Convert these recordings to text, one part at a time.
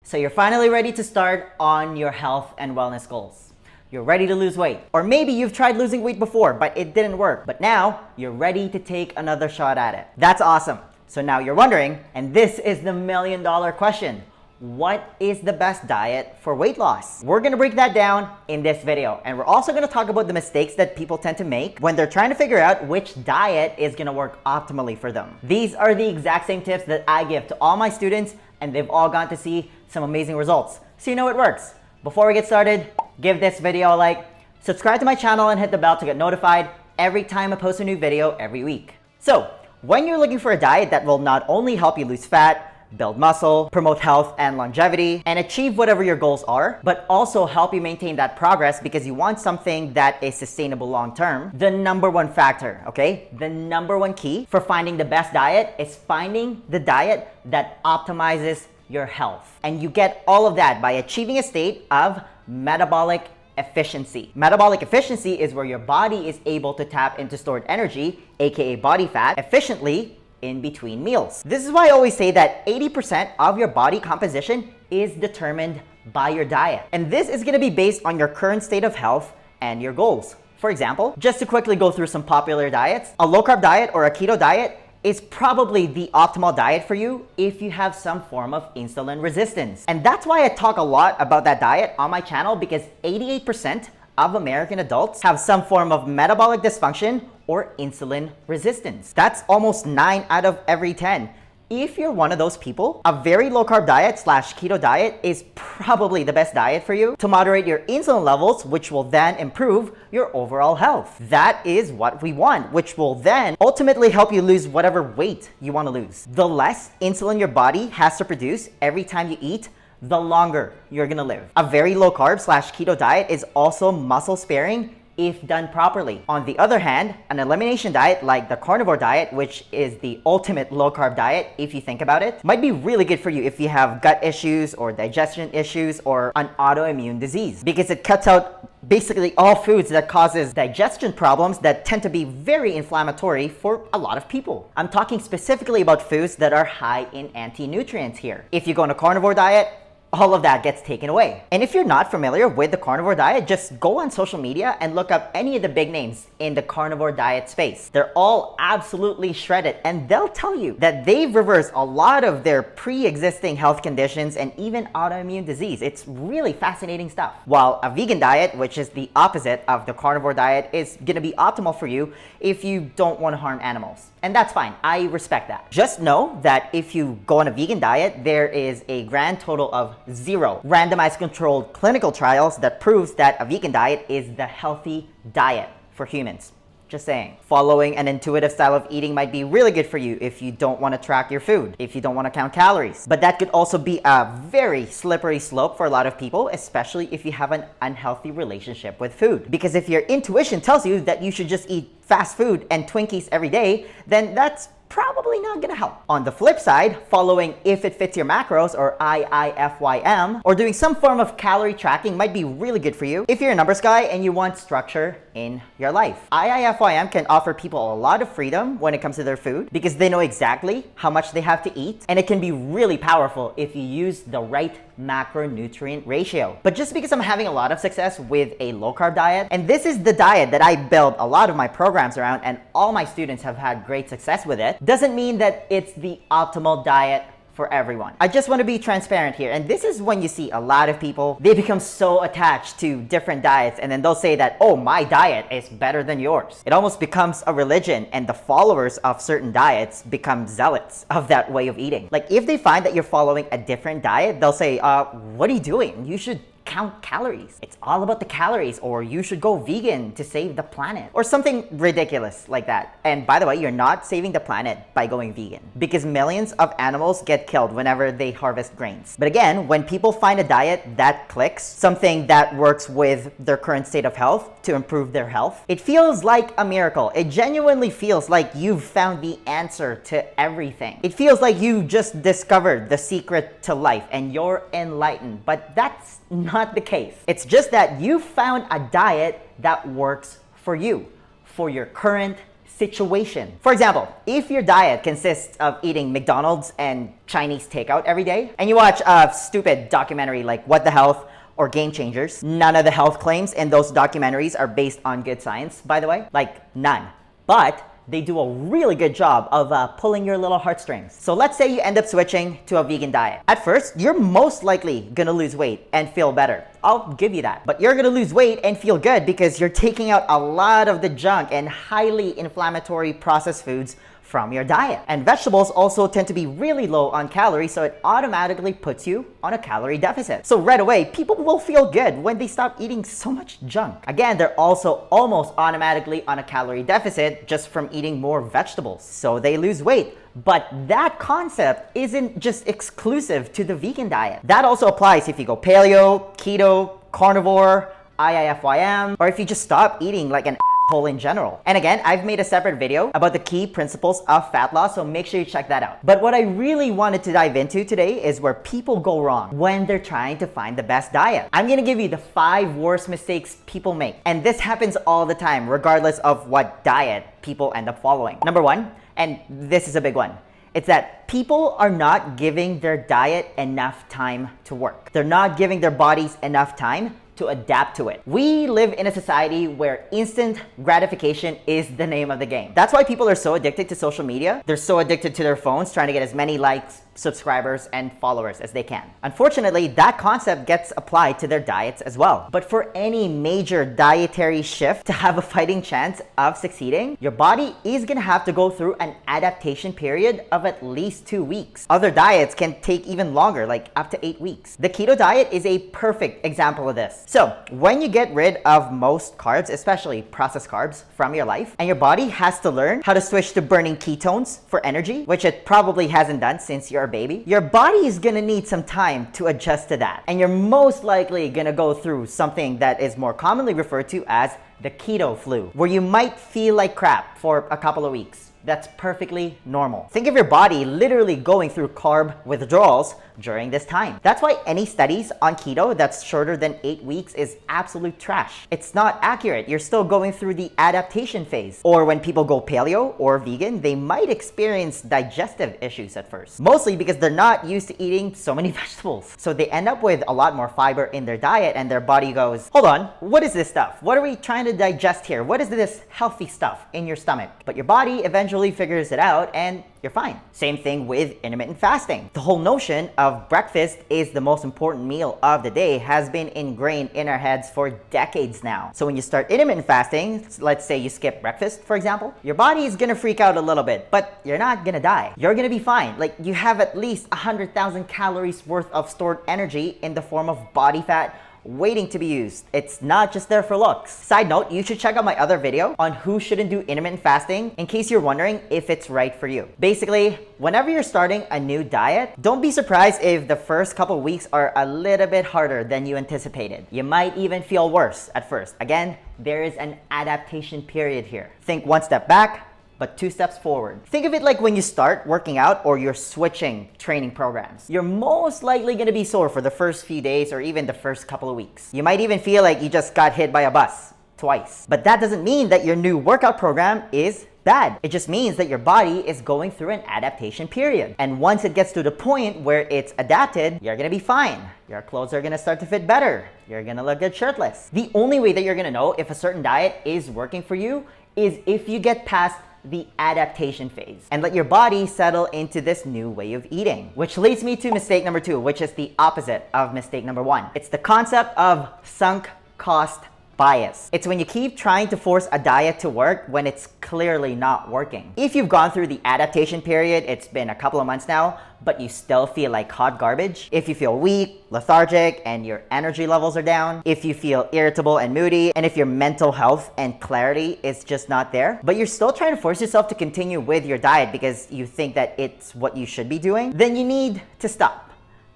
So you're finally ready to start on your health and wellness goals. You're ready to lose weight. Or maybe you've tried losing weight before, but it didn't work. But now you're ready to take another shot at it. That's awesome. So now you're wondering, and this is the million-dollar question. What is the best diet for weight loss? We're gonna break that down in this video. And we're also gonna talk about the mistakes that people tend to make when they're trying to figure out which diet is gonna work optimally for them. These are the exact same tips that I give to all my students, and they've all gotten to see some amazing results. So you know it works. Before we get started, give this video a like, subscribe to my channel, and hit the bell to get notified every time I post a new video every week. So, when you're looking for a diet that will not only help you lose fat, build muscle, promote health and longevity, and achieve whatever your goals are, but also help you maintain that progress because you want something that is sustainable long term, the number one factor, okay? The number one key for finding the best diet is finding the diet that optimizes your health. And you get all of that by achieving a state of metabolic efficiency. Metabolic efficiency is where your body is able to tap into stored energy, aka body fat, efficiently in between meals. This is why I always say that 80% of your body composition is determined by your diet. And this is gonna be based on your current state of health and your goals. For example, just to quickly go through some popular diets, a low-carb diet or a keto diet is probably the optimal diet for you if you have some form of insulin resistance. And that's why I talk a lot about that diet on my channel, because 88% of American adults have some form of metabolic dysfunction or insulin resistance. That's almost 9 out of every 10. If you're one of those people, a very low-carb diet / keto diet is probably the best diet for you to moderate your insulin levels, which will then improve your overall health. That is what we want, which will then ultimately help you lose whatever weight you want to lose. The less insulin your body has to produce every time you eat, the longer you're gonna live. A very low-carb / keto diet is also muscle-sparing if done properly. On the other hand, an elimination diet like the carnivore diet, which is the ultimate low-carb diet if you think about it, might be really good for you if you have gut issues or digestion issues or an autoimmune disease, because it cuts out basically all foods that causes digestion problems that tend to be very inflammatory for a lot of people. I'm talking specifically about foods that are high in anti-nutrients here. If you go on a carnivore diet, all of that gets taken away. And if you're not familiar with the carnivore diet, just go on social media and look up any of the big names in the carnivore diet space. They're all absolutely shredded, and they'll tell you that they've reversed a lot of their pre-existing health conditions and even autoimmune disease. It's really fascinating stuff. While a vegan diet, which is the opposite of the carnivore diet, is gonna be optimal for you if you don't want to harm animals. And that's fine, I respect that. Just know that if you go on a vegan diet, there is a grand total of 0 randomized controlled clinical trials that proves that a vegan diet is the healthy diet for humans. Just saying. Following an intuitive style of eating might be really good for you if you don't want to track your food, if you don't want to count calories. But that could also be a very slippery slope for a lot of people, especially if you have an unhealthy relationship with food. Because if your intuition tells you that you should just eat fast food and Twinkies every day, then that's probably not gonna help. On the flip side, following If It Fits Your Macros or IIFYM, or doing some form of calorie tracking might be really good for you if you're a numbers guy and you want structure in your life. IIFYM can offer people a lot of freedom when it comes to their food because they know exactly how much they have to eat, and it can be really powerful if you use the right macronutrient ratio. But just because I'm having a lot of success with a low-carb diet, and this is the diet that I build a lot of my programs around and all my students have had great success with it, doesn't mean that it's the optimal diet for everyone. I just want to be transparent here, and this is when you see a lot of people, they become so attached to different diets, and then they'll say that, oh, my diet is better than yours. It almost becomes a religion, and the followers of certain diets become zealots of that way of eating. Like, if they find that you're following a different diet, they'll say, what are you doing? You should count calories. It's all about the calories, or you should go vegan to save the planet, or something ridiculous like that. And by the way, you're not saving the planet by going vegan, because millions of animals get killed whenever they harvest grains. But again, when people find a diet that clicks, something that works with their current state of health to improve their health, it feels like a miracle. It genuinely feels like you've found the answer to everything. It feels like you just discovered the secret to life and you're enlightened, but that's not the case. It's just that you found a diet that works for you, for your current situation. For example, if your diet consists of eating McDonald's and Chinese takeout every day, and you watch a stupid documentary like What the Health or Game Changers, none of the health claims in those documentaries are based on good science, by the way. Like, none. But they do a really good job of pulling your little heartstrings. So let's say you end up switching to a vegan diet. At first, you're most likely gonna lose weight and feel better. I'll give you that. But you're gonna lose weight and feel good because you're taking out a lot of the junk and highly inflammatory processed foods from your diet. And vegetables also tend to be really low on calories, so it automatically puts you on a calorie deficit. So right away, people will feel good when they stop eating so much junk. Again, they're also almost automatically on a calorie deficit just from eating more vegetables, so they lose weight. But that concept isn't just exclusive to the vegan diet. That also applies if you go paleo, keto, carnivore, IIFYM, or if you just stop eating like an whole in general. And again, I've made a separate video about the key principles of fat loss, so make sure you check that out. But what I really wanted to dive into today is where people go wrong when they're trying to find the best diet. I'm gonna give you the 5 worst mistakes people make. And this happens all the time, regardless of what diet people end up following. Number 1, and this is a big one, it's that people are not giving their diet enough time to work. They're not giving their bodies enough time to adapt to it. We live in a society where instant gratification is the name of the game. That's why people are so addicted to social media. They're so addicted to their phones, trying to get as many likes, subscribers, and followers as they can. Unfortunately, that concept gets applied to their diets as well. But for any major dietary shift to have a fighting chance of succeeding, your body is gonna have to go through an adaptation period of at least 2 weeks. Other diets can take even longer, like up to 8 weeks. The keto diet is a perfect example of this. So when you get rid of most carbs, especially processed carbs, from your life, and your body has to learn how to switch to burning ketones for energy, which it probably hasn't done since you're a baby, your body is gonna need some time to adjust to that. And you're most likely gonna go through something that is more commonly referred to as the keto flu, where you might feel like crap for a couple of weeks. That's perfectly normal. Think of your body literally going through carb withdrawals during this time. That's why any studies on keto that's shorter than 8 weeks is absolute trash. It's not accurate. You're still going through the adaptation phase. Or when people go paleo or vegan, they might experience digestive issues at first, mostly because they're not used to eating so many vegetables. So they end up with a lot more fiber in their diet, and their body goes, hold on, what is this stuff? What are we trying to digest here? What is this healthy stuff in your stomach? But your body eventually figures it out and you're fine. Same thing with intermittent fasting. The whole notion of breakfast is the most important meal of the day has been ingrained in our heads for decades now. So when you start intermittent fasting, let's say you skip breakfast, for example, your body is gonna freak out a little bit, but you're not gonna die. You're gonna be fine. Like, you have at least 100,000 calories worth of stored energy in the form of body fat waiting to be used. It's not just there for looks. Side note, you should check out my other video on who shouldn't do intermittent fasting in case you're wondering if it's right for you. Basically, whenever you're starting a new diet, don't be surprised if the first couple weeks are a little bit harder than you anticipated. You might even feel worse at first. Again, there is an adaptation period here. Think 1 step back, but 2 steps forward. Think of it like when you start working out or you're switching training programs. You're most likely gonna be sore for the first few days or even the first couple of weeks. You might even feel like you just got hit by a bus twice. But that doesn't mean that your new workout program is bad. It just means that your body is going through an adaptation period. And once it gets to the point where it's adapted, you're gonna be fine. Your clothes are gonna start to fit better. You're gonna look good shirtless. The only way that you're gonna know if a certain diet is working for you is if you get past the adaptation phase and let your body settle into this new way of eating. Which leads me to mistake number 2, which is the opposite of mistake number 1. It's the concept of sunk cost bias. It's when you keep trying to force a diet to work when it's clearly not working. If you've gone through the adaptation period, it's been a couple of months now, but you still feel like hot garbage, if you feel weak, lethargic, and your energy levels are down, if you feel irritable and moody, and if your mental health and clarity is just not there, but you're still trying to force yourself to continue with your diet because you think that it's what you should be doing, then you need to stop.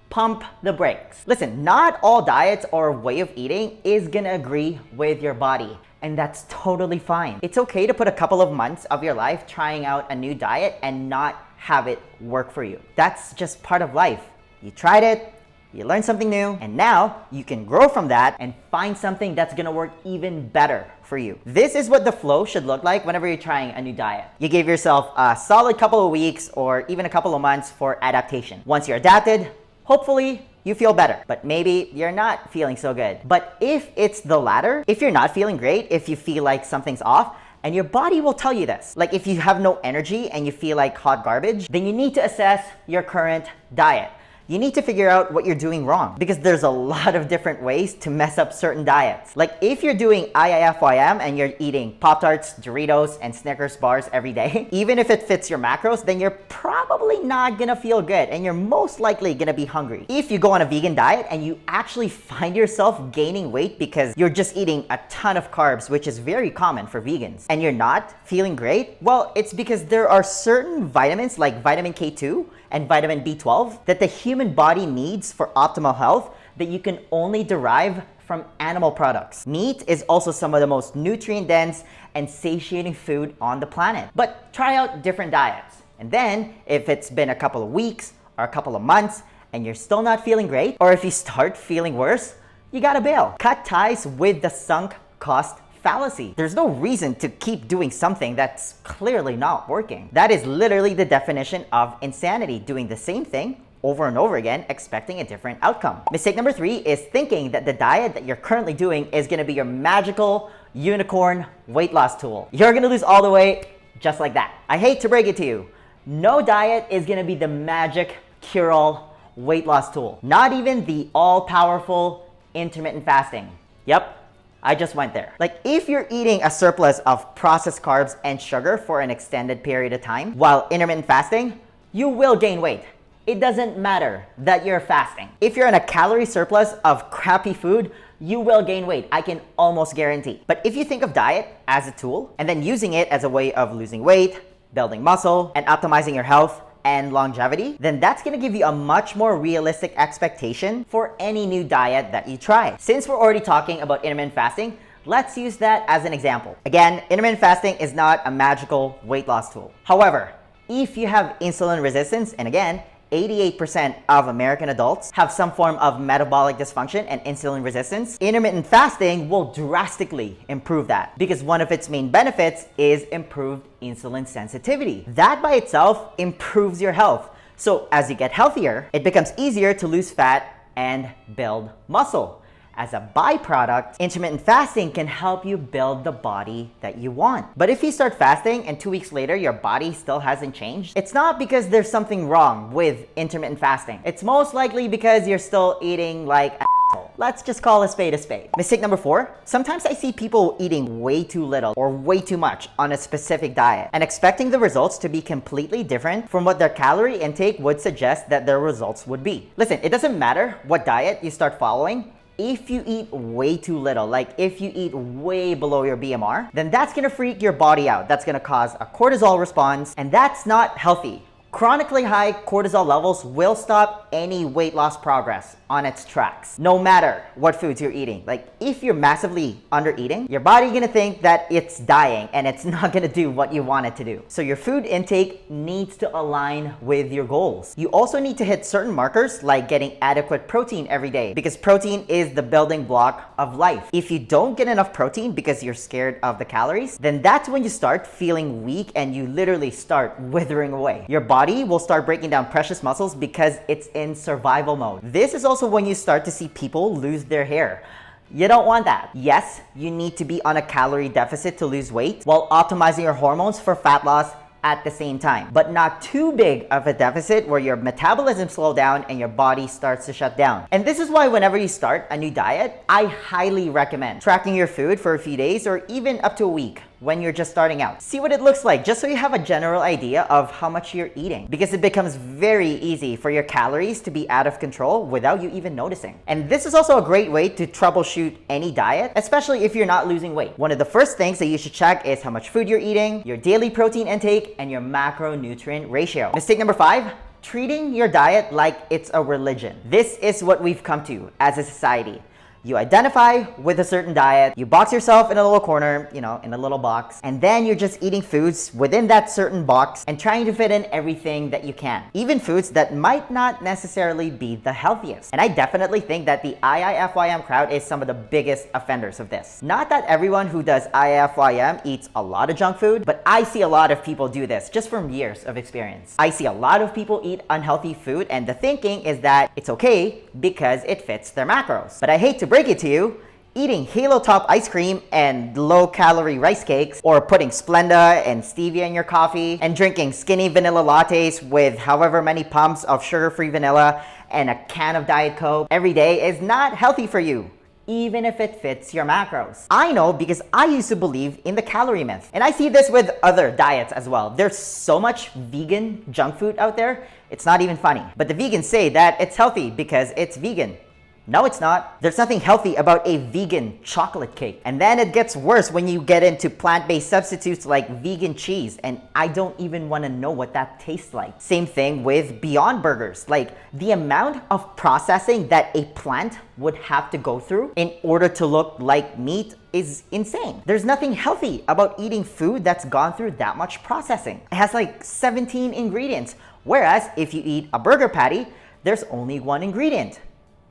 Pump the brakes. Listen, not all diets or way of eating is gonna agree with your body, and that's totally fine. It's okay to put a couple of months of your life trying out a new diet and not have it work for you. That's just part of life. You tried it, you learn something new, and now you can grow from that and find something that's gonna work even better for you. This is what the flow should look like whenever you're trying a new diet. You give yourself a solid couple of weeks or even a couple of months for adaptation. Once you're adapted, hopefully you feel better, but maybe you're not feeling so good. But if it's the latter, if you're not feeling great, if you feel like something's off, and your body will tell you this. Like if you have no energy and you feel like hot garbage, then you need to assess your current diet. You need to figure out what you're doing wrong because there's a lot of different ways to mess up certain diets. Like if you're doing IIFYM and you're eating Pop-Tarts, Doritos, and Snickers bars every day, even if it fits your macros, then you're probably not gonna feel good and you're most likely gonna be hungry. If you go on a vegan diet and you actually find yourself gaining weight because you're just eating a ton of carbs, which is very common for vegans, and you're not feeling great, well, it's because there are certain vitamins like vitamin K2 and vitamin B12 that the human body needs for optimal health that you can only derive from animal products. Meat is also some of the most nutrient-dense and satiating food on the planet. But try out different diets. And then, if it's been a couple of weeks or a couple of months and you're still not feeling great, or if you start feeling worse, you gotta bail. Cut ties with the sunk cost fallacy. There's no reason to keep doing something that's clearly not working. That is literally the definition of insanity, doing the same thing over and over again, expecting a different outcome. Mistake number 3 is thinking that the diet that you're currently doing is gonna be your magical unicorn weight loss tool. You're gonna lose all the weight just like that. I hate to break it to you. No diet is gonna be the magic cure-all weight loss tool. Not even the all-powerful intermittent fasting. Yep, I just went there. Like if you're eating a surplus of processed carbs and sugar for an extended period of time while intermittent fasting, you will gain weight. It doesn't matter that you're fasting. If you're in a calorie surplus of crappy food, you will gain weight. I can almost guarantee. But if you think of diet as a tool and then using it as a way of losing weight, building muscle, and optimizing your health and longevity, then that's gonna give you a much more realistic expectation for any new diet that you try. Since we're already talking about intermittent fasting, let's use that as an example. Again, intermittent fasting is not a magical weight loss tool. However, if you have insulin resistance, and again, 88% of American adults have some form of metabolic dysfunction and insulin resistance, intermittent fasting will drastically improve that because one of its main benefits is improved insulin sensitivity. That by itself improves your health. So as you get healthier, it becomes easier to lose fat and build muscle. As a byproduct, intermittent fasting can help you build the body that you want. But if you start fasting and 2 weeks later your body still hasn't changed, it's not because there's something wrong with intermittent fasting. It's most likely because you're still eating like an asshole. Let's just call a spade a spade. Mistake number 4, sometimes I see people eating way too little or way too much on a specific diet and expecting the results to be completely different from what their calorie intake would suggest that their results would be. Listen, it doesn't matter what diet you start following. If you eat way too little, like if you eat way below your BMR, then that's gonna freak your body out. That's gonna cause a cortisol response, and that's not healthy. Chronically high cortisol levels will stop any weight loss progress on its tracks, no matter what foods you're eating. Like if you're massively under eating, your body's gonna think that it's dying and it's not gonna do what you want it to do. So your food intake needs to align with your goals. You also need to hit certain markers like getting adequate protein every day because protein is the building block of life. If you don't get enough protein because you're scared of the calories, then that's when you start feeling weak and you literally start withering away. Your body will start breaking down precious muscles because it's in survival mode. This is also when you start to see people lose their hair. You don't want that. Yes, you need to be on a calorie deficit to lose weight while optimizing your hormones for fat loss at the same time, but not too big of a deficit where your metabolism slows down and your body starts to shut down. And this is why whenever you start a new diet, I highly recommend tracking your food for a few days or even up to a week when you're just starting out. See what it looks like just so you have a general idea of how much you're eating because it becomes very easy for your calories to be out of control without you even noticing. And this is also a great way to troubleshoot any diet, especially if you're not losing weight. One of the first things that you should check is how much food you're eating, your daily protein intake, and your macronutrient ratio. Mistake number 5, treating your diet like it's a religion. This is what we've come to as a society. You identify with a certain diet, you box yourself in a little corner, in a little box, and then you're just eating foods within that certain box and trying to fit in everything that you can. Even foods that might not necessarily be the healthiest. And I definitely think that the IIFYM crowd is some of the biggest offenders of this. Not that everyone who does IIFYM eats a lot of junk food, but I see a lot of people do this just from years of experience. I see a lot of people eat unhealthy food, and the thinking is that it's okay because it fits their macros. But I hate to break it to you, eating Halo Top ice cream and low-calorie rice cakes, or putting Splenda and stevia in your coffee, and drinking skinny vanilla lattes with however many pumps of sugar-free vanilla and a can of Diet Coke every day is not healthy for you, even if it fits your macros. I know because I used to believe in the calorie myth. And I see this with other diets as well. There's so much vegan junk food out there, it's not even funny. But the vegans say that it's healthy because it's vegan. No, it's not. There's nothing healthy about a vegan chocolate cake. And then it gets worse when you get into plant-based substitutes like vegan cheese, and I don't even want to know what that tastes like. Same thing with Beyond Burgers. Like, the amount of processing that a plant would have to go through in order to look like meat is insane. There's nothing healthy about eating food that's gone through that much processing. It has like 17 ingredients, whereas if you eat a burger patty, there's only one ingredient: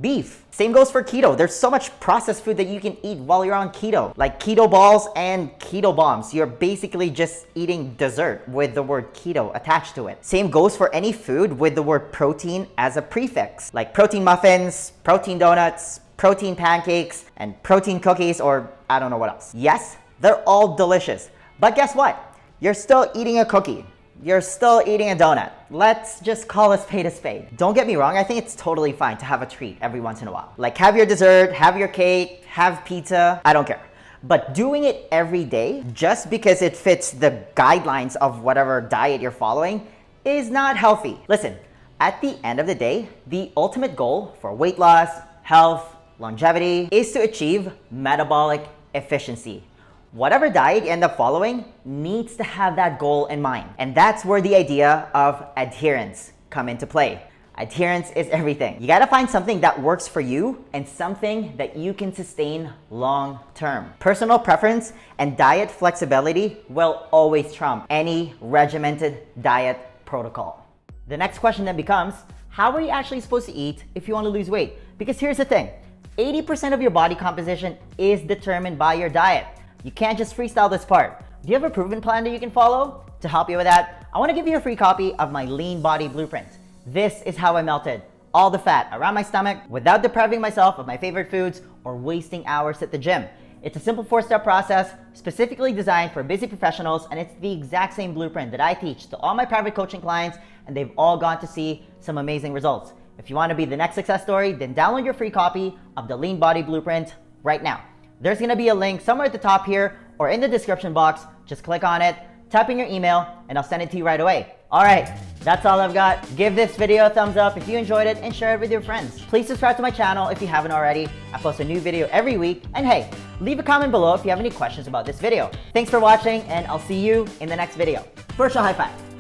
beef. Same goes for keto. There's so much processed food that you can eat while you're on keto, like keto balls and keto bombs. You're basically just eating dessert with the word keto attached to it. Same goes for any food with the word protein as a prefix, like protein muffins, protein donuts, protein pancakes, and protein cookies, or I don't know what else. Yes, they're all delicious, but guess what? You're still eating a cookie. You're still eating a donut. Let's just call a spade a spade. Don't get me wrong, I think it's totally fine to have a treat every once in a while. Like, have your dessert, have your cake, have pizza, I don't care. But doing it every day just because it fits the guidelines of whatever diet you're following is not healthy. Listen, at the end of the day, the ultimate goal for weight loss, health, longevity is to achieve metabolic efficiency. Whatever diet you end up following needs to have that goal in mind. And that's where the idea of adherence come into play. Adherence is everything. You gotta find something that works for you and something that you can sustain long term. Personal preference and diet flexibility will always trump any regimented diet protocol. The next question then becomes, how are you actually supposed to eat if you want to lose weight? Because here's the thing, 80% of your body composition is determined by your diet. You can't just freestyle this part. Do you have a proven plan that you can follow? To help you with that, I want to give you a free copy of my Lean Body Blueprint. This is how I melted all the fat around my stomach without depriving myself of my favorite foods or wasting hours at the gym. It's a simple 4-step process specifically designed for busy professionals, and it's the exact same blueprint that I teach to all my private coaching clients, and they've all gone to see some amazing results. If you want to be the next success story, then download your free copy of the Lean Body Blueprint right now. There's gonna be a link somewhere at the top here or in the description box. Just click on it, type in your email, and I'll send it to you right away. All right, that's all I've got. Give this video a thumbs up if you enjoyed it and share it with your friends. Please subscribe to my channel if you haven't already. I post a new video every week. And hey, leave a comment below if you have any questions about this video. Thanks for watching, and I'll see you in the next video. Virtual high five.